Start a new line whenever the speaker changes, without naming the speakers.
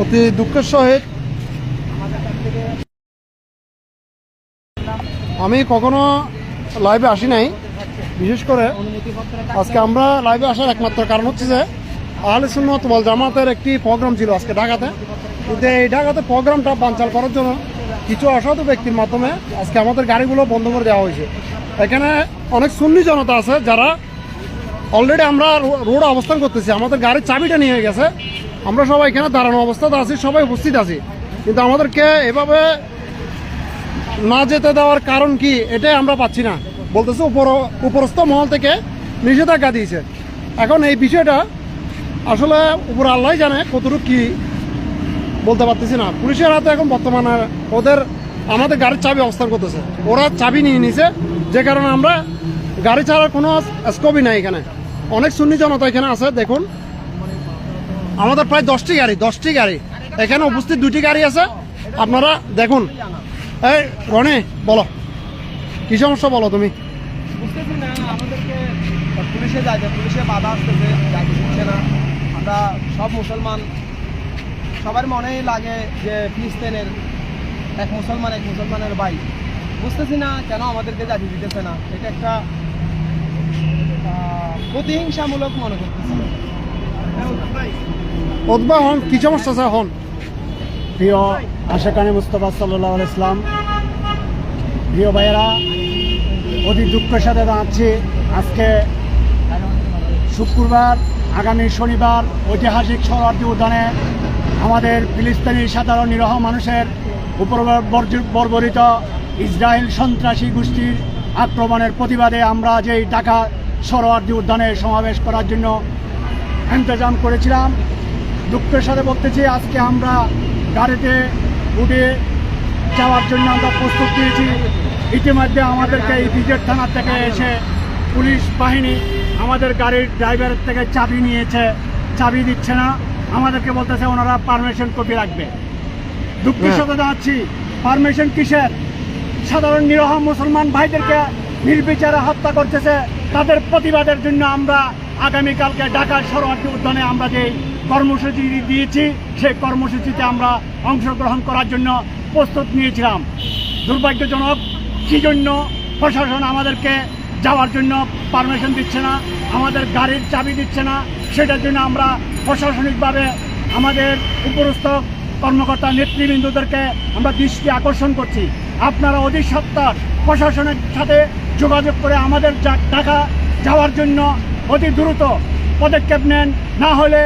অতি দুঃখের সহিত আমি কখনো লাইভে আসি নাই। বিশেষ করে আজকে আমরা লাইভে আসার একমাত্র কারণ হচ্ছে যে আহলে সুন্নাত ওয়াল জামাতের একটি প্রোগ্রাম ছিল আজকে ঢাকাতে, কিন্তু এই ঢাকাতে প্রোগ্রামটা বানচাল করার জন্য কিছু অসাধু ব্যক্তির মাধ্যমে আজকে আমাদের গাড়িগুলো বন্ধ করে দেওয়া হয়েছে। এখানে অনেক সুন্নি জনতা আছে যারা অলরেডি আমরা রোডে অবস্থান করতেছি, আমাদের গাড়ির চাবিটা নিয়ে গেছে, আমরা সবাই এখানে দাঁড়ানো অবস্থাতে আছি, সবাই উপস্থিত আছি, কিন্তু আমাদেরকে এভাবে না যেতে দেওয়ার কারণ কি এটাই আমরা পাচ্ছি না। বলতেছে উপরস্থ মহল থেকে নিষেধাজ্ঞা দিয়েছে। এখন এই বিষয়টা আসলে উপর আল্লাহ জানে কতটুকু কি বলতে পারতেছি না। পুলিশের হাতে এখন বর্তমানে আমাদের গাড়ির চাবি অবস্থান করতেছে, ওরা চাবি নিয়ে নিছে, যে কারণে আমরা গাড়ি ছাড়ার কোনো স্কোপই নাই। এখানে অনেক সুন্নি জনতা এখানে আছে, দেখুন আমাদের প্রায় 10টি গাড়ি এখানে উপস্থিত, 2টি গাড়ি আছে, আপনারা দেখুন। এই রনি বলো কি সমস্যা, বলো তুমি।
বুঝতেছি না, আমাদেরকে পুলিশে পুলিশে বাধা আসতেছে, যাইতে দিচ্ছে না। আমরা সব মুসলমান, সবার মনেই লাগে যে ফিলিস্তিনের এক মুসলমানের ভাই। বুঝতেছি না কেন আমাদেরকে যাইতে দিতেছে না। এটা একটা প্রতিহিংসামূলক মনে করতেছি।
হন কি সমস্যা আছে হন।
প্রিয় আশিকানে মুস্তাফা সাল্লাল্লাহু আলাইহি ইসলাম, প্রিয় ভাইয়েরা, অতি দুঃখের সাথে জানাচ্ছি আজকে শুক্রবার, আগামী শনিবার ঐতিহাসিক সোহরাওয়ার্দী উদ্যানে আমাদের ফিলিস্তিনি সাধারণ নিরহ মানুষের উপর বর্বরিত ইসরায়েল সন্ত্রাসী গোষ্ঠীর আক্রমণের প্রতিবাদে আমরা যেই ঢাকা সোহরাওয়ার্দী উদ্যানে সমাবেশ করার জন্য ইন্তজাম করেছিলাম, দুঃখের সাথে বলতেছি আজকে আমরা গাড়িতে উঠে যাওয়ার জন্য আমরা প্রস্তুত নিয়েছি। ইতিমধ্যে আমাদেরকে ইপিজেড থানা থেকে এসে পুলিশ বাহিনী আমাদের গাড়ির ড্রাইভারের থেকে চাবি নিয়েছে, চাবি দিচ্ছে না, আমাদেরকে বলতেছে ওনারা পারমিশন কপি রাখবে। দুঃখের সাথে জানাচ্ছি পারমিশন কিসের? সাধারণ নিরহ মুসলমান ভাইদেরকে নির্বিচারে হত্যা করতেছে, তাদের প্রতিবাদের জন্য আমরা আগামীকালকে ঢাকার সোহরাওয়ার্দী উদ্যানে আমরা যে কর্মসূচি দিয়েছি সেই কর্মসূচিতে আমরা অংশগ্রহণ করার জন্য প্রস্তুত নিয়েছিলাম। দুর্ভাগ্যজনক কী জন্য প্রশাসন আমাদেরকে যাওয়ার জন্য পারমিশন দিচ্ছে না, আমাদের গাড়ির চাবি দিচ্ছে না, সেটার জন্য আমরা প্রশাসনিকভাবে আমাদের উপরস্থ কর্মকর্তা নেতৃবৃন্দদেরকে আমরা দৃষ্টি আকর্ষণ করছি। আপনারা অতি সত্বর প্রশাসনের সাথে যোগাযোগ করে আমাদের ঢাকা যাওয়ার জন্য অতি দ্রুত পদক্ষেপ নেন, না হলে